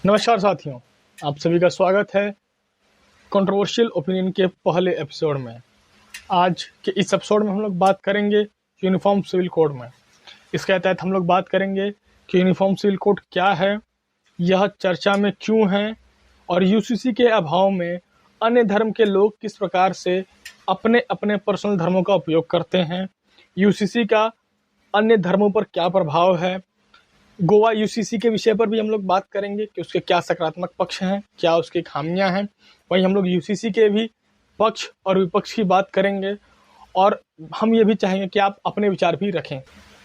नमस्कार साथियों, आप सभी का स्वागत है कंट्रोवर्शियल ओपिनियन के पहले एपिसोड में। आज के इस एपिसोड में हम लोग बात करेंगे यूनिफॉर्म सिविल कोड में। इसके तहत हम लोग बात करेंगे कि यूनिफॉर्म सिविल कोड क्या है, यह चर्चा में क्यों है और यूसीसी के अभाव में अन्य धर्म के लोग किस प्रकार से अपने अपने पर्सनल धर्मों का उपयोग करते हैं, यूसीसी का अन्य धर्मों पर क्या प्रभाव है। गोवा यूसीसी के विषय पर भी हम लोग बात करेंगे कि उसके क्या सकारात्मक पक्ष हैं, क्या उसकी खामियां हैं। वहीं हम लोग यूसीसी के भी पक्ष और विपक्ष की बात करेंगे और हम ये भी चाहेंगे कि आप अपने विचार भी रखें।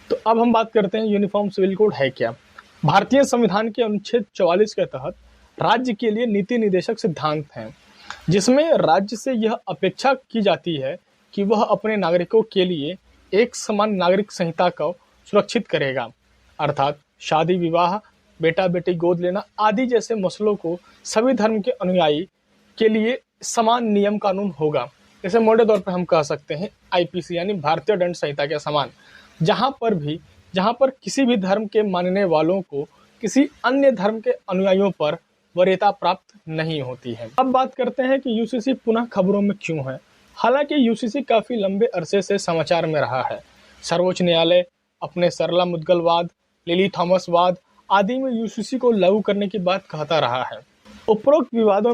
तो अब हम बात करते हैं यूनिफॉर्म सिविल कोड है क्या। भारतीय संविधान के अनुच्छेद 44 के तहत राज्य के लिए नीति निर्देशक सिद्धांत हैं, जिसमें राज्य से यह अपेक्षा की जाती है कि वह अपने नागरिकों के लिए एक समान नागरिक संहिता को सुरक्षित करेगा, अर्थात शादी विवाह, बेटा बेटी गोद लेना आदि जैसे मसलों को सभी धर्म के अनुयायी के लिए समान नियम कानून होगा। जैसे मोटे तौर पर हम कह सकते हैं आईपीसी यानी भारतीय दंड संहिता के समान, जहां पर किसी भी धर्म के मानने वालों को किसी अन्य धर्म के अनुयायियों पर वरीयता प्राप्त नहीं होती है। अब बात करते हैं कि यूसीसी पुनः खबरों में क्यों है। हालांकि यूसीसी काफी लंबे अरसे से समाचार में रहा है। सर्वोच्च न्यायालय अपने सरला मुद्गलवाद, लिली थॉमस वाद आदि में यूसीसी को लागू करने की बात कहता रहा है। उपरोक्त विवादों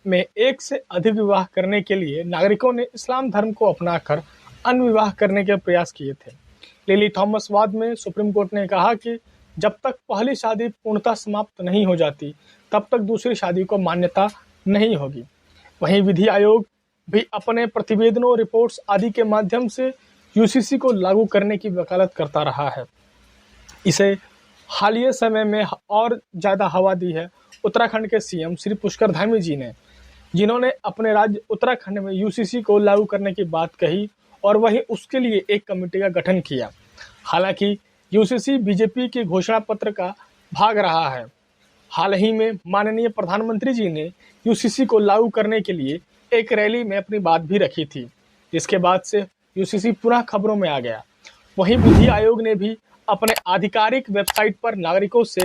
में एक से अधिक विवाह करने के लिए नागरिकों ने इस्लाम धर्म को अपनाकर अन्य विवाह करने के प्रयास किए थे। लिली थॉमस वाद में सुप्रीम कोर्ट ने कहा कि जब तक पहली शादी पूर्णतः समाप्त नहीं हो जाती तब तक दूसरी शादी को मान्यता नहीं होगी। वहीं विधि आयोग भी अपने प्रतिवेदनों, रिपोर्ट्स आदि के माध्यम से यूसीसी को लागू करने की वकालत करता रहा है। इसे हालिया समय में और ज़्यादा हवा दी है उत्तराखंड के सीएम श्री पुष्कर धामी जी ने, जिन्होंने अपने राज्य उत्तराखंड में यूसीसी को लागू करने की बात कही और वहीं उसके लिए एक कमेटी का गठन किया। हालांकि यूसीसी बीजेपी के घोषणा पत्र का भाग रहा है। हाल ही में माननीय प्रधानमंत्री जी ने यूसीसी को लागू करने के लिए एक रैली में अपनी बात भी रखी थी, जिसके बाद से यूसीसी पुनः खबरों में आ गया। वहीं विधि आयोग ने भी अपने आधिकारिक वेबसाइट पर नागरिकों से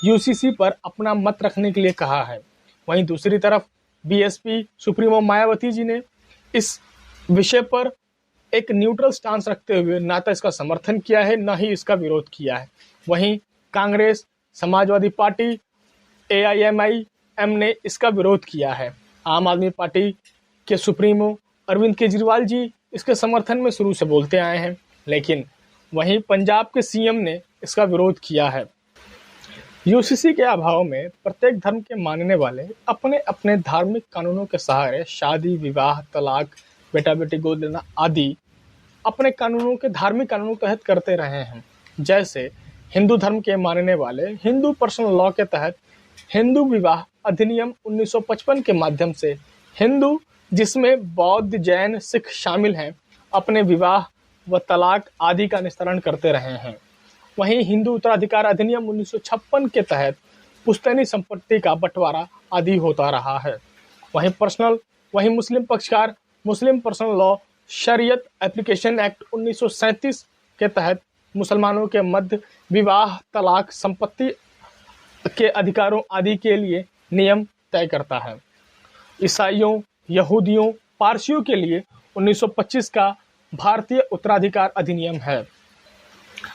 यूसीसी पर अपना मत रखने के लिए कहा है। वहीं दूसरी तरफ बीएसपी सुप्रीमो मायावती जी ने इस विषय पर एक न्यूट्रल स्टांस रखते हुए ना तो इसका समर्थन किया है, ना ही इसका विरोध किया है। वहीं कांग्रेस, समाजवादी पार्टी, एआईएमआईएम ने इसका विरोध किया है। आम आदमी पार्टी के सुप्रीमो अरविंद केजरीवाल जी इसके समर्थन में शुरू से बोलते आए हैं, लेकिन वहीं पंजाब के सीएम ने इसका विरोध किया है। यूसीसी के अभाव में प्रत्येक धर्म के मानने वाले अपने अपने धार्मिक कानूनों के सहारे शादी विवाह, तलाक, बेटा बेटी गोद लेना आदि अपने कानूनों के धार्मिक कानूनों के तहत करते रहे हैं। जैसे हिंदू धर्म के मानने वाले हिंदू पर्सनल लॉ के तहत हिंदू विवाह अधिनियम 1955 के माध्यम से हिंदू, जिसमें बौद्ध, जैन, सिख शामिल हैं, अपने विवाह व तलाक आदि का निस्तारण करते रहे हैं। वहीं हिंदू उत्तराधिकार अधिनियम 1956 के तहत पुश्तैनी संपत्ति का बंटवारा आदि होता रहा है। वहीं मुस्लिम पक्षकार मुस्लिम पर्सनल लॉ शरीयत एप्लीकेशन एक्ट 1937 के तहत मुसलमानों के मध्य विवाह, तलाक, संपत्ति के अधिकारों आदि के लिए नियम तय करता है। ईसाइयों, यहूदियों, पारसियों के लिए 1925 का भारतीय उत्तराधिकार अधिनियम है।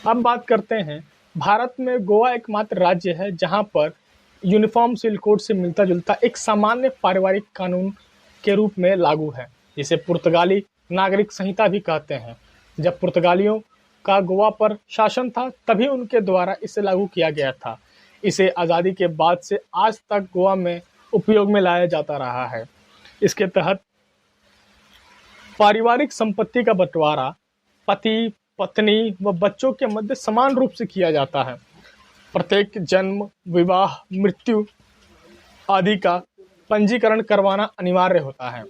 अब बात करते हैं, भारत में गोवा एकमात्र राज्य है जहां पर यूनिफॉर्म सिविल कोड से मिलता जुलता एक सामान्य पारिवारिक कानून के रूप में लागू है, जिसे पुर्तगाली नागरिक संहिता भी कहते हैं। जब पुर्तगालियों का गोवा पर शासन था तभी उनके द्वारा इसे लागू किया गया था। इसे आज़ादी के बाद से आज तक गोवा में उपयोग में लाया जाता रहा है। इसके तहत पारिवारिक संपत्ति का बंटवारा पति, पत्नी व बच्चों के मध्य समान रूप से किया जाता है। प्रत्येक जन्म, विवाह, मृत्यु आदि का पंजीकरण करवाना अनिवार्य होता है।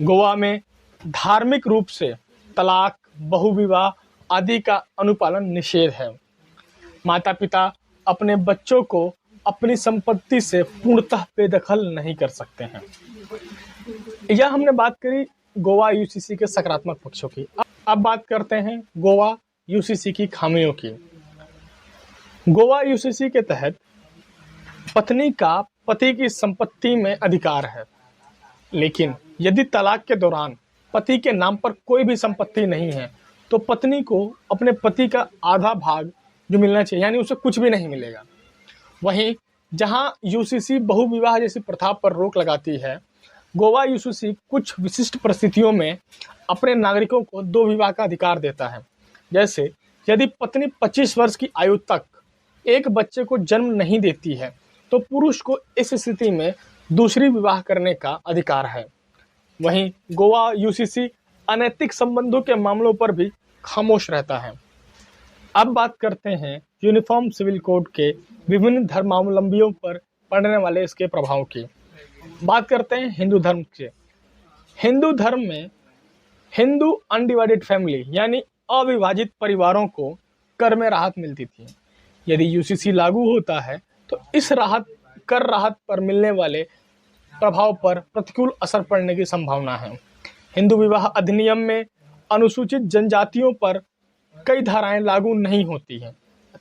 गोवा में धार्मिक रूप से तलाक, बहुविवाह आदि का अनुपालन निषेध है। माता पिता अपने बच्चों को अपनी संपत्ति से पूर्णतः बेदखल नहीं कर सकते हैं। यह हमने बात करी गोवा यूसीसी के सकारात्मक पक्षों की। अब बात करते हैं गोवा यूसीसी की खामियों की। गोवा यूसीसी के तहत पत्नी का पति की संपत्ति में अधिकार है, लेकिन यदि तलाक के दौरान पति के नाम पर कोई भी संपत्ति नहीं है तो पत्नी को अपने पति का आधा भाग जो मिलना चाहिए, यानी उसे कुछ भी नहीं मिलेगा। वहीं जहां यूसीसी बहुविवाह जैसी प्रथा पर रोक लगाती है, गोवा यूसीसी कुछ विशिष्ट परिस्थितियों में अपने नागरिकों को दो विवाह का अधिकार देता है। जैसे यदि पत्नी 25 वर्ष की आयु तक एक बच्चे को जन्म नहीं देती है तो पुरुष को इस स्थिति में दूसरी विवाह करने का अधिकार है। वहीं गोवा यूसीसी अनैतिक संबंधों के मामलों पर भी खामोश रहता है। अब बात करते हैं यूनिफॉर्म सिविल कोड के विभिन्न धर्मावलंबियों पर पड़ने वाले इसके प्रभाव की। बात करते हैं हिंदू धर्म के। हिंदू धर्म में हिंदू अनडिवाइडेड फैमिली यानी अविभाजित परिवारों को कर में राहत मिलती थी। यदि यूसीसी लागू होता है तो इस कर राहत पर मिलने वाले प्रभाव पर प्रतिकूल असर पड़ने की संभावना है। हिंदू विवाह अधिनियम में अनुसूचित जनजातियों पर कई धाराएं लागू नहीं होती हैं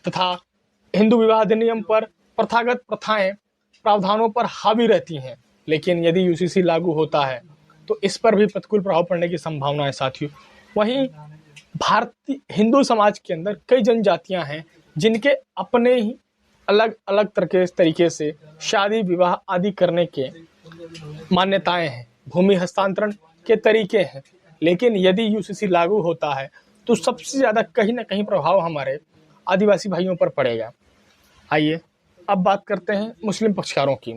तथा हिंदू विवाह अधिनियम पर प्रथागत प्रथाएं प्रावधानों पर हावी रहती हैं, लेकिन यदि यूसीसी लागू होता है तो इस पर भी प्रतिकूल प्रभाव पड़ने की संभावना है साथियों। वहीं भारतीय हिंदू समाज के अंदर कई जनजातियां हैं जिनके अपने ही अलग अलग तरीके से शादी विवाह आदि करने के मान्यताएं हैं, भूमि हस्तांतरण के तरीके हैं, लेकिन यदि यूसीसी लागू होता है तो सबसे ज़्यादा कहीं ना कहीं प्रभाव हमारे आदिवासी भाइयों पर पड़ेगा। आइए अब बात करते हैं मुस्लिम पक्षकारों की।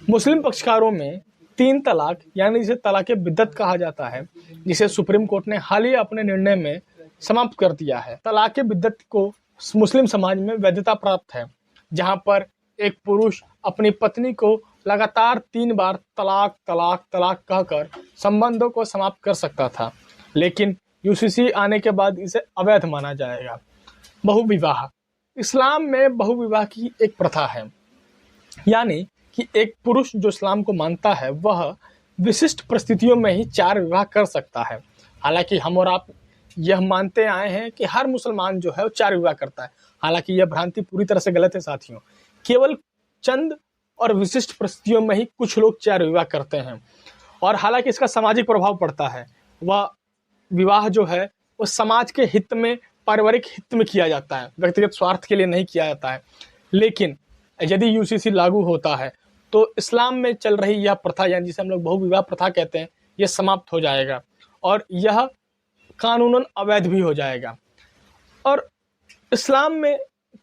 मुस्लिम पक्षकारों में 3 तलाक यानी जिसे तलाक़ बिद्दत कहा जाता है, जिसे सुप्रीम कोर्ट ने हाल ही अपने निर्णय में समाप्त कर दिया है। तलाक़ बिद्दत को मुस्लिम समाज में वैधता प्राप्त है, जहां पर एक पुरुष अपनी पत्नी को लगातार 3 बार तलाक तलाक तलाक कहकर संबंधों को समाप्त कर सकता था, लेकिन यूसीसी आने के बाद इसे अवैध माना जाएगा। बहुविवाह। इस्लाम में बहुविवाह की एक प्रथा है, यानी कि एक पुरुष जो इस्लाम को मानता है वह विशिष्ट परिस्थितियों में ही 4 विवाह कर सकता है। हालांकि हम और आप यह मानते आए हैं कि हर मुसलमान जो है वो 4 विवाह करता है, हालांकि यह भ्रांति पूरी तरह से गलत है साथियों। केवल चंद और विशिष्ट परिस्थितियों में ही कुछ लोग 4 विवाह करते हैं, और हालांकि इसका सामाजिक प्रभाव पड़ता है। वह विवाह जो है वो समाज के हित में, पारिवारिक हित में किया जाता है, व्यक्तिगत स्वार्थ के लिए नहीं किया जाता है। लेकिन यदि यूसीसी लागू होता है तो इस्लाम में चल रही यह प्रथा, यानी जिसे हम लोग बहुविवाह प्रथा कहते हैं, यह समाप्त हो जाएगा और यह कानूनन अवैध भी हो जाएगा। और इस्लाम में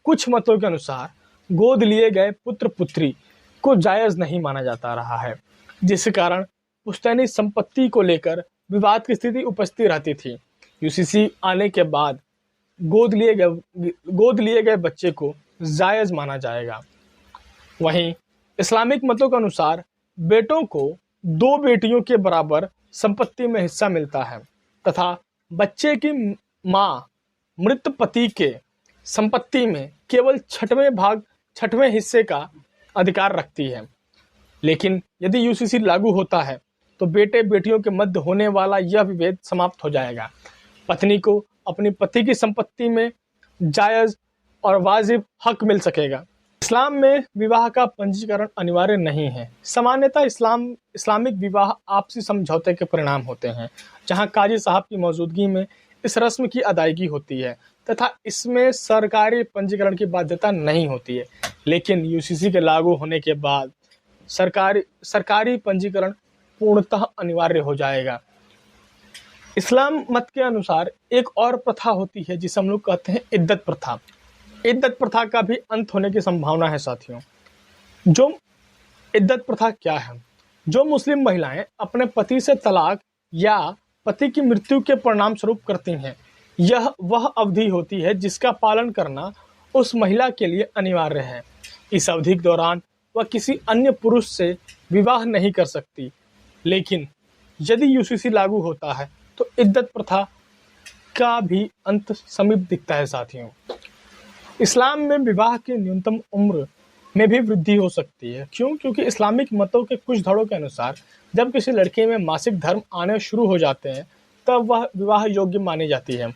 कुछ मतों के अनुसार गोद लिए गए पुत्र पुत्री को जायज़ नहीं माना जाता रहा है, जिस कारण पुश्तैनी संपत्ति को लेकर विवाद की स्थिति उपस्थित रहती थी। यूसीसी आने के बाद गोद लिए गए बच्चे को जायज़ माना जाएगा। वहीं इस्लामिक मतों के अनुसार बेटों को 2 बेटियों के बराबर संपत्ति में हिस्सा मिलता है तथा बच्चे की माँ मृत पति के संपत्ति में केवल 6वें हिस्से का अधिकार रखती है। लेकिन यदि यूसीसी लागू होता है तो बेटे बेटियों के मध्य होने वाला यह विभेद समाप्त हो जाएगा। पत्नी को अपनी पति की संपत्ति में जायज़ और वाजिब हक मिल सकेगा। इस्लाम में विवाह का पंजीकरण अनिवार्य नहीं है। सामान्यतः इस्लामिक विवाह आपसी समझौते के परिणाम होते हैं, जहां काजी साहब की मौजूदगी में इस रस्म की अदायगी होती है तथा इसमें सरकारी पंजीकरण की बाध्यता नहीं होती है। लेकिन यूसीसी के लागू होने के बाद सरकारी पंजीकरण पूर्णतः अनिवार्य हो जाएगा। इस्लाम मत के अनुसार एक और प्रथा होती है जिसे हम लोग कहते हैं इद्दत प्रथा। इद्दत प्रथा का भी अंत होने की संभावना है साथियों। जो इद्दत प्रथा क्या है? जो मुस्लिम महिलाएं अपने पति से तलाक या पति की मृत्यु के परिणाम स्वरूप करती हैं, यह वह अवधि होती है जिसका पालन करना उस महिला के लिए अनिवार्य है। इस अवधि के दौरान वह किसी अन्य पुरुष से विवाह नहीं कर सकती। लेकिन यदि यूसीसी लागू होता है तो इद्दत प्रथा का भी अंत समीप दिखता है साथियों। इस्लाम में विवाह की न्यूनतम उम्र में भी वृद्धि हो सकती है। क्यों? क्योंकि इस्लामिक मतों के कुछ धड़ों के अनुसार जब किसी लड़के में मासिक धर्म आने शुरू हो जाते हैं तब वह विवाह योग्य मानी जाती है।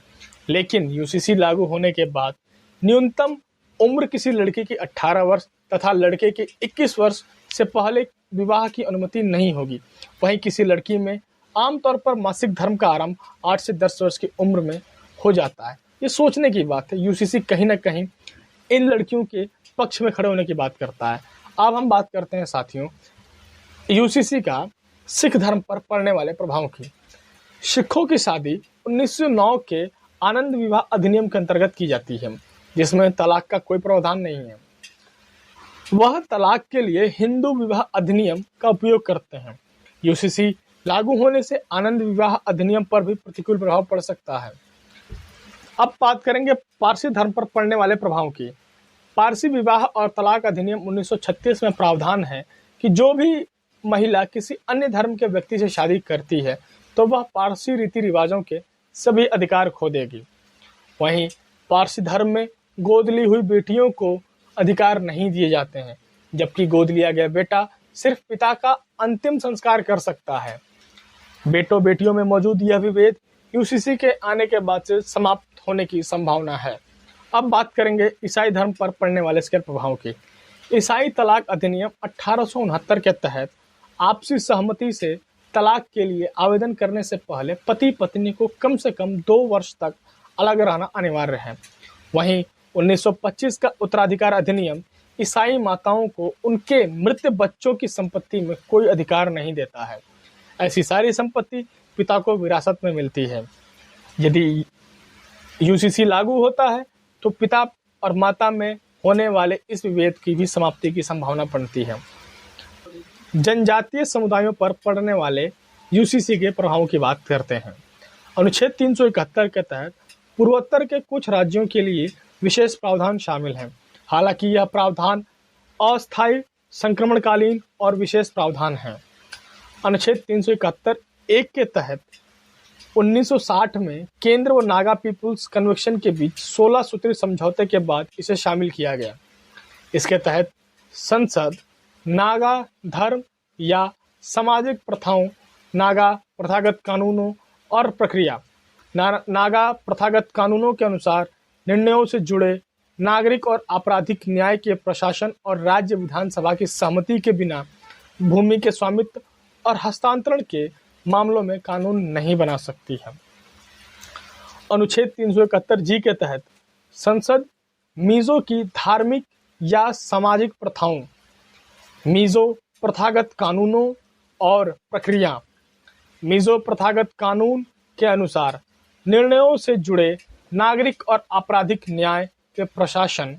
लेकिन यूसीसी लागू होने के बाद न्यूनतम उम्र किसी लड़की की 18 वर्ष तथा लड़के के 21 वर्ष से पहले विवाह की अनुमति नहीं होगी। वहीं किसी लड़की में आमतौर पर मासिक धर्म का आरंभ 8 से 10 वर्ष की उम्र में हो जाता है। ये सोचने की बात है। यूसीसी कहीं ना कहीं इन लड़कियों के पक्ष में खड़े होने की बात करता है। अब हम बात करते हैं साथियों यूसीसी का सिख धर्म पर पड़ने वाले प्रभाव की। सिखों की शादी 1909 के आनंद विवाह अधिनियम के अंतर्गत की जाती है, जिसमें तलाक का कोई प्रावधान नहीं है। वह तलाक के लिए हिंदू विवाह अधिनियम का उपयोग करते हैं। यूसीसी लागू होने से आनंद विवाह अधिनियम पर भी प्रतिकूल प्रभाव पड़ सकता है। अब बात करेंगे पारसी धर्म पर पड़ने वाले प्रभाव की। पारसी विवाह और तलाक अधिनियम 1936 में प्रावधान है कि जो भी महिला किसी अन्य धर्म के व्यक्ति से शादी करती है तो वह पारसी रीति रिवाजों के सभी अधिकार खो देगी। वहीं पारसी धर्म में गोद ली हुई बेटियों को अधिकार नहीं दिए जाते हैं, जबकि गोद लिया गया बेटा सिर्फ पिता का अंतिम संस्कार कर सकता है। बेटों बेटियों में मौजूद यह विभेद यूसीसी के आने के बाद से समाप्त होने की संभावना है। अब बात करेंगे ईसाई धर्म पर पड़ने वाले इसके प्रभाव की। ईसाई तलाक अधिनियम 1869 के तहत आपसी सहमति से तलाक के लिए आवेदन करने से पहले पति पत्नी को कम से कम 2 वर्ष तक अलग रहना अनिवार्य है। वहीं 1925 का उत्तराधिकार अधिनियम ईसाई माताओं को उनके मृत बच्चों की संपत्ति में कोई अधिकार नहीं देता है। ऐसी सारी संपत्ति पिता को विरासत में मिलती है। यदि यूसीसी लागू होता है तो पिता और माता में होने वाले इस विभेद की भी समाप्ति की संभावना बनती है। जनजातीय समुदायों पर पड़ने वाले यूसीसी के प्रभावों की बात करते हैं। अनुच्छेद 371 के तहत पूर्वोत्तर के कुछ राज्यों के लिए विशेष प्रावधान शामिल हैं। हालांकि यह प्रावधान अस्थायी, संक्रमणकालीन और विशेष प्रावधान हैं। अनुच्छेद 371 एक के तहत 1960 में केंद्र व नागा पीपुल्स कन्वेंशन के बीच 16 सूत्री समझौते के बाद इसे शामिल किया गया। इसके तहत संसद नागा धर्म या सामाजिक प्रथाओं, नागा प्रथागत कानूनों और प्रक्रिया, नागा प्रथागत कानूनों के अनुसार निर्णयों से जुड़े नागरिक और आपराधिक न्याय के प्रशासन और राज्य विधानसभा की सहमति के बिना भूमि के स्वामित्व और हस्तांतरण के मामलों में कानून नहीं बना सकती है। अनुच्छेद 371 जी के तहत संसद मीजो की धार्मिक या सामाजिक प्रथाओं, मीजो प्रथागत कानूनों और प्रक्रिया, मीजो प्रथागत कानून के अनुसार निर्णयों से जुड़े नागरिक और आपराधिक न्याय के प्रशासन,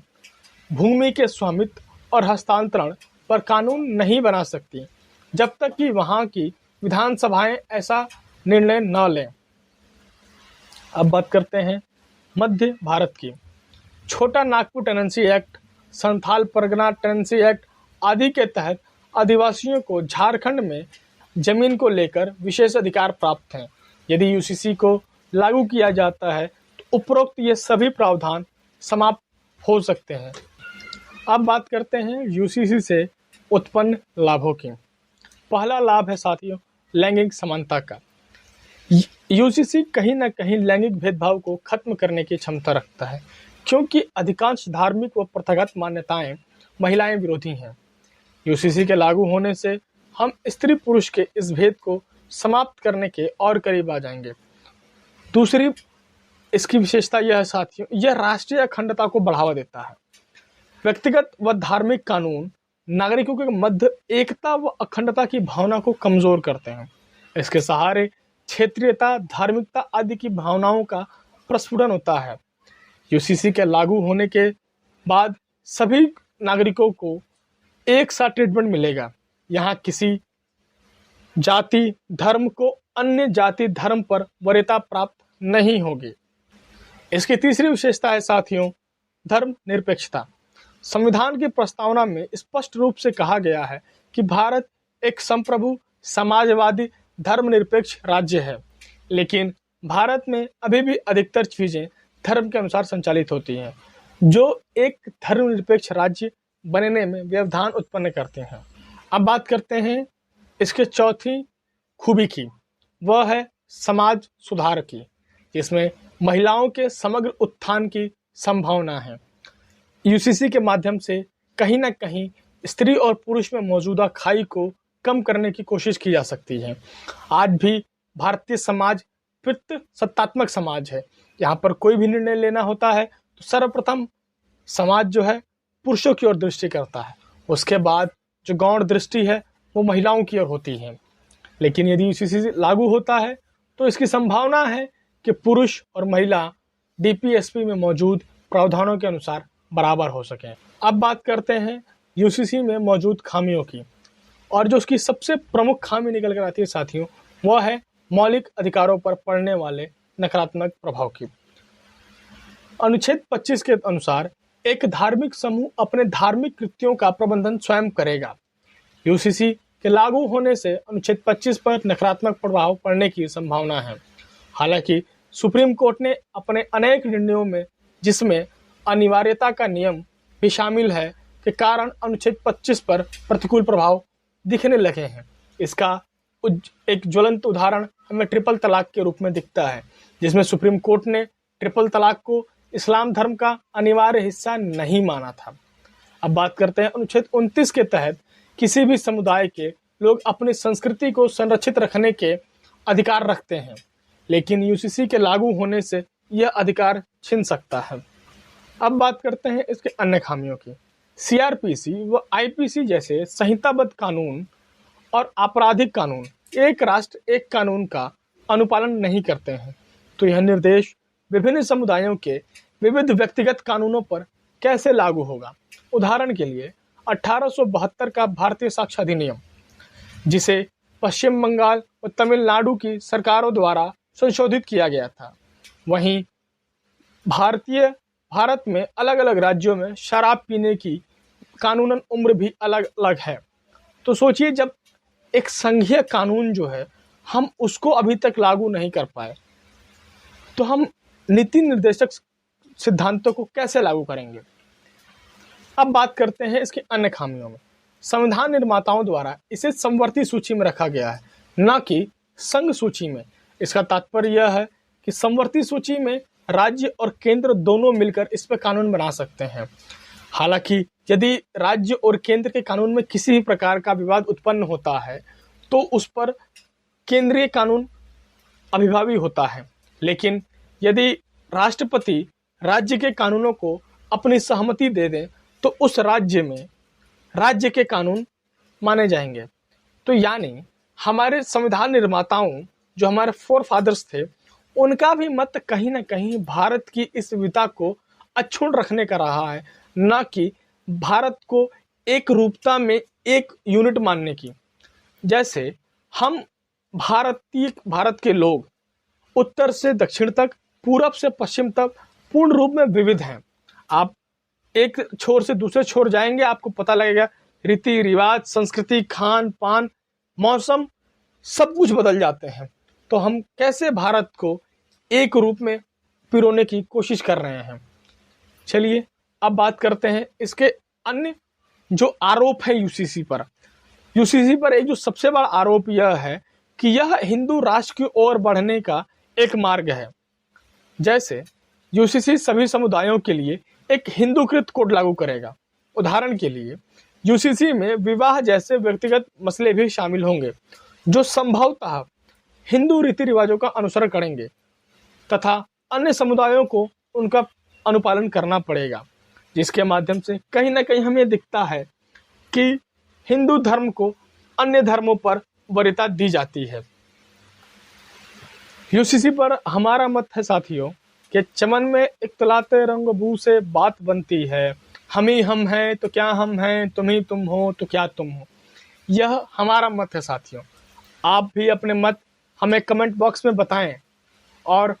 भूमि के स्वामित्व और हस्तांतरण पर कानून नहीं बना सकती जब तक कि वहां की विधानसभाएं ऐसा निर्णय न लें। अब बात करते हैं मध्य भारत की। छोटा Nagpur tenancy act, Santhal Pargana tenancy act आदि के तहत आदिवासियों को झारखंड में जमीन को लेकर विशेष अधिकार प्राप्त हैं। यदि यूसीसी को लागू किया जाता है तो उपरोक्त ये सभी प्रावधान समाप्त हो सकते हैं। अब बात करते हैं यूसीसी से उत्पन्न लाभों की। पहला लाभ है साथियों लैंगिक समानता का। यूसीसी कहीं ना कहीं लैंगिक भेदभाव को खत्म करने की क्षमता रखता है, क्योंकि अधिकांश धार्मिक व प्रथागत मान्यताएं महिलाएं विरोधी हैं। यूसीसी के लागू होने से हम स्त्री पुरुष के इस भेद को समाप्त करने के और करीब आ जाएंगे। दूसरी इसकी विशेषता यह है साथियों, यह राष्ट्रीय अखंडता को बढ़ावा देता है। व्यक्तिगत व धार्मिक कानून नागरिकों के मध्य एकता व अखंडता की भावना को कमजोर करते हैं। इसके सहारे क्षेत्रीयता, धार्मिकता आदि की भावनाओं का प्रस्फुटन होता है। यूसीसी के लागू होने के बाद सभी नागरिकों को एक सा ट्रीटमेंट मिलेगा। यहाँ किसी जाति धर्म को अन्य जाति धर्म पर वरीयता प्राप्त नहीं होगी। इसकी तीसरी विशेषता है साथियों धर्म निरपेक्षता। संविधान की प्रस्तावना में स्पष्ट रूप से कहा गया है कि भारत एक संप्रभु समाजवादी धर्मनिरपेक्ष राज्य है, लेकिन भारत में अभी भी अधिकतर चीजें धर्म के अनुसार संचालित होती हैं, जो एक धर्मनिरपेक्ष राज्य बनने में व्यवधान उत्पन्न करते हैं। अब बात करते हैं इसके चौथी खूबी की, वह है समाज सुधार की, जिसमें महिलाओं के समग्र उत्थान की संभावना है। यूसीसी के माध्यम से कहीं ना कहीं स्त्री और पुरुष में मौजूदा खाई को कम करने की कोशिश की जा सकती है। आज भी भारतीय समाज पितृ सत्तात्मक समाज है। यहाँ पर कोई भी निर्णय लेना होता है तो सर्वप्रथम समाज जो है पुरुषों की ओर दृष्टि करता है, उसके बाद जो गौण दृष्टि है वो महिलाओं की ओर होती है। लेकिन यदि यूसीसी लागू होता है तो इसकी संभावना है कि पुरुष और महिला डीपीएसपी में मौजूद प्रावधानों के अनुसार बराबर हो सकें। अब बात करते हैं यूसीसी में मौजूद खामियों की, और जो उसकी सबसे प्रमुख खामी निकल कर आती है साथियों, वह है मौलिक अधिकारों पर पड़ने वाले नकारात्मक प्रभाव की। अनुच्छेद 25 के अनुसार एक धार्मिक समूह अपने धार्मिक कृत्यों का प्रबंधन स्वयं करेगा। यूसीसी के लागू होने से अनुच्छेद 25 पर नकारात्मक प्रभाव पड़ने की संभावना है। हालांकि सुप्रीम कोर्ट ने अपने अनेक निर्णयों में, जिसमें अनिवार्यता का नियम भी शामिल है, के कारण अनुच्छेद 25 पर प्रतिकूल प्रभाव दिखने लगे हैं। इसका एक ज्वलंत उदाहरण हमें ट्रिपल तलाक के रूप में दिखता है, जिसमें सुप्रीम कोर्ट ने ट्रिपल तलाक को इस्लाम धर्म का अनिवार्य हिस्सा नहीं माना था। अब बात करते हैं अनुच्छेद 29 के तहत किसी भी समुदाय के लोग अपनी संस्कृति को संरक्षित रखने के अधिकार रखते हैं, लेकिन यूसीसी के लागू होने से यह अधिकार छिन सकता है। अब बात करते हैं इसके अन्य खामियों की। सीआरपीसी व आईपीसी जैसे संहिताबद्ध कानून और आपराधिक कानून एक राष्ट्र एक कानून का अनुपालन नहीं करते हैं, तो यह निर्देश विभिन्न समुदायों के विविध व्यक्तिगत कानूनों पर कैसे लागू होगा। उदाहरण के लिए 1872 का भारतीय साक्ष्य अधिनियम, जिसे पश्चिम बंगाल और तमिलनाडु की सरकारों द्वारा संशोधित किया गया था। वहीं भारत में अलग अलग राज्यों में शराब पीने की कानूनन उम्र भी अलग अलग है। तो सोचिए, जब एक संघीय कानून जो है हम उसको अभी तक लागू नहीं कर पाए, तो हम नीति निर्देशक सिद्धांतों को कैसे लागू करेंगे। अब बात करते हैं इसकी अन्य खामियों में। संविधान निर्माताओं द्वारा इसे समवर्ती सूची में रखा गया है, न कि संघ सूची में। इसका तात्पर्य यह है कि समवर्ती सूची में राज्य और केंद्र दोनों मिलकर इस पर कानून बना सकते हैं। हालांकि यदि राज्य और केंद्र के कानून में किसी भी प्रकार का विवाद उत्पन्न होता है तो उस पर केंद्रीय कानून अभिभावी होता है। लेकिन यदि राष्ट्रपति राज्य के कानूनों को अपनी सहमति दे दें तो उस राज्य में राज्य के कानून माने जाएंगे। तो यानी हमारे संविधान निर्माताओं, जो हमारे फोर फादर्स थे, उनका भी मत कहीं ना कहीं भारत की इस विविधता को अक्षुण्ण रखने का रहा है, न कि भारत को एक रूपता में एक यूनिट मानने की। जैसे हम भारत के लोग उत्तर से दक्षिण तक, पूरब से पश्चिम तक पूर्ण रूप में विविध हैं। आप एक छोर से दूसरे छोर जाएंगे, आपको पता लगेगा रीति रिवाज, संस्कृति, खान पान, मौसम सब कुछ बदल जाते हैं। तो हम कैसे भारत को एक रूप में पिरोने की कोशिश कर रहे हैं। चलिए अब बात करते हैं इसके अन्य जो आरोप है यूसीसी पर। यूसीसी पर एक जो सबसे बड़ा आरोप यह है कि यह हिंदू राष्ट्र की ओर बढ़ने का एक मार्ग है। जैसे यूसीसी सभी समुदायों के लिए एक हिंदूकृत कोड लागू करेगा। उदाहरण के लिए यूसीसी में विवाह जैसे व्यक्तिगत मसले भी शामिल होंगे, जो संभवतः हिंदू रीति रिवाजों का अनुसरण करेंगे तथा अन्य समुदायों को उनका अनुपालन करना पड़ेगा, जिसके माध्यम से कहीं ना कहीं हमें दिखता है कि हिंदू धर्म को अन्य धर्मों पर वरीयता दी जाती है। यूसीसी पर हमारा मत है साथियों कि चमन में इख्तलाते रंग बू से बात बनती है, हम ही हम हैं तो क्या हम हैं, तुम ही तुम हो तो क्या तुम हो। यह हमारा मत है साथियों। आप भी अपने मत हमें कमेंट बॉक्स में बताएं और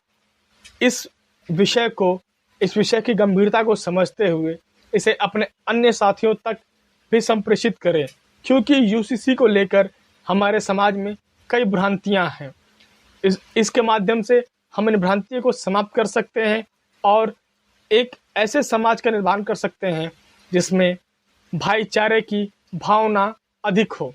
इस विषय की गंभीरता को समझते हुए इसे अपने अन्य साथियों तक भी संप्रेषित करें, क्योंकि यूसीसी को लेकर हमारे समाज में कई भ्रांतियां हैं। इसके माध्यम से हम इन भ्रांतियों को समाप्त कर सकते हैं और एक ऐसे समाज का निर्माण कर सकते हैं जिसमें भाईचारे की भावना अधिक हो।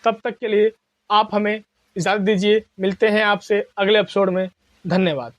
तब तक के लिए आप हमें इजाज़त दीजिए। मिलते हैं आपसे अगले एपिसोड में। धन्यवाद।